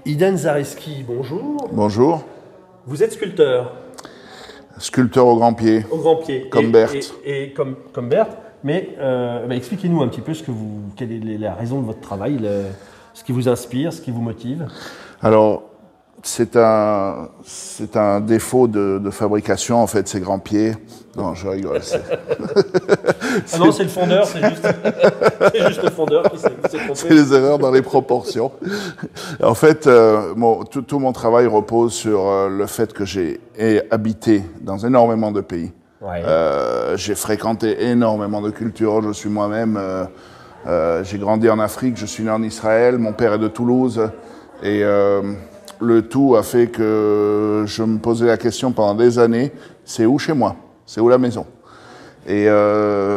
Iden Zariski, bonjour. Bonjour. Vous êtes sculpteur. Sculpteur au grand pied. Au grand pied. Comme Berthe. Et comme Berthe. Mais expliquez-nous un petit peu quelle est la raison de votre travail, ce qui vous inspire, ce qui vous motive. Alors, c'est un défaut de fabrication, en fait, ces grands pieds. Non, je rigole. Ah non, c'est le fondeur, c'est juste le fondeur qui s'est trompé. C'est les erreurs dans les proportions. En fait, tout mon travail repose sur le fait que j'ai habité dans énormément de pays. Ouais. J'ai fréquenté énormément de cultures. Je suis moi-même, j'ai grandi en Afrique, je suis né en Israël, mon père est de Toulouse. Et le tout a fait que je me posais la question pendant des années, c'est où chez moi? C'est où la maison? Et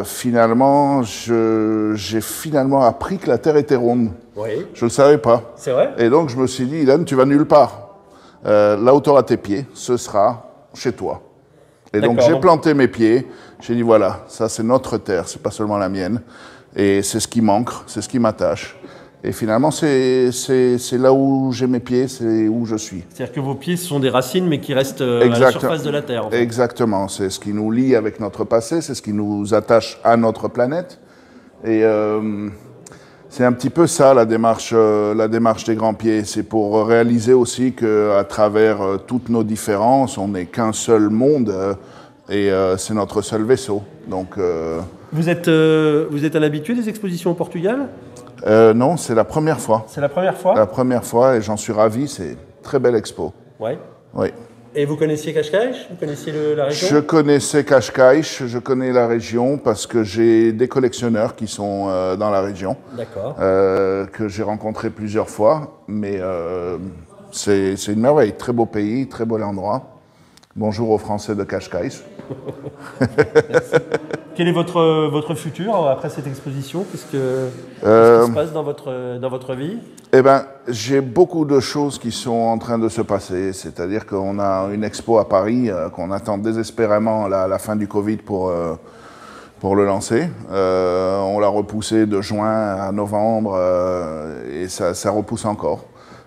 finalement, j'ai finalement appris que la Terre était ronde. Oui. Je ne le savais pas. C'est vrai? Et donc je me suis dit, Ilan, tu vas nulle part. Là où tu auras tes pieds, ce sera chez toi. Et donc j'ai planté mes pieds, j'ai dit voilà, ça c'est notre terre, c'est pas seulement la mienne. Et c'est ce qui manque, c'est ce qui m'attache. Et finalement, c'est là où j'ai mes pieds, c'est où je suis. C'est-à-dire que vos pieds, ce sont des racines, mais qui restent à la surface de la Terre. En fait. Exactement. C'est ce qui nous lie avec notre passé, c'est ce qui nous attache à notre planète. Et c'est un petit peu ça, la démarche des grands pieds. C'est pour réaliser aussi qu'à travers toutes nos différences, on n'est qu'un seul monde et c'est notre seul vaisseau. Donc, vous êtes un habitué des expositions au Portugal ? Non, c'est la première fois. C'est la première fois ? La première fois, et j'en suis ravi, c'est une très belle expo. Ouais. Oui. Et vous connaissiez Cascais? Vous connaissiez la région? Je connaissais Cascais, je connais la région parce que j'ai des collectionneurs qui sont dans la région. D'accord. Que j'ai rencontrés plusieurs fois, mais c'est une merveille, très beau pays, très beau endroit. Bonjour aux Français de Cascais. Quel est votre futur après cette exposition? Qu'est-ce qui se passe dans votre vie? Eh bien, j'ai beaucoup de choses qui sont en train de se passer. C'est-à-dire qu'on a une expo à Paris qu'on attend désespérément la fin du Covid pour le lancer. On l'a repoussé de juin à novembre et ça repousse encore.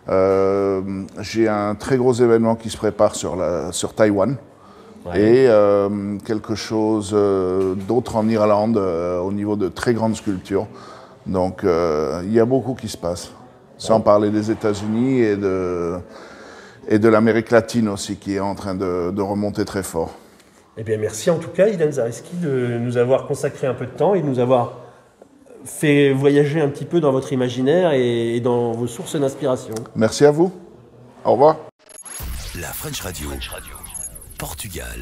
J'ai un très gros événement qui se prépare sur Taïwan. Ouais. Et quelque chose d'autre en Irlande au niveau de très grandes sculptures. Donc il y a beaucoup qui se passe. Sans parler des États-Unis et de l'Amérique latine aussi qui est en train de remonter très fort. Eh bien merci en tout cas Iden Zariski de nous avoir consacré un peu de temps et de nous avoir fait voyager un petit peu dans votre imaginaire et dans vos sources d'inspiration. Merci à vous. Au revoir. La French Radio. Portugal.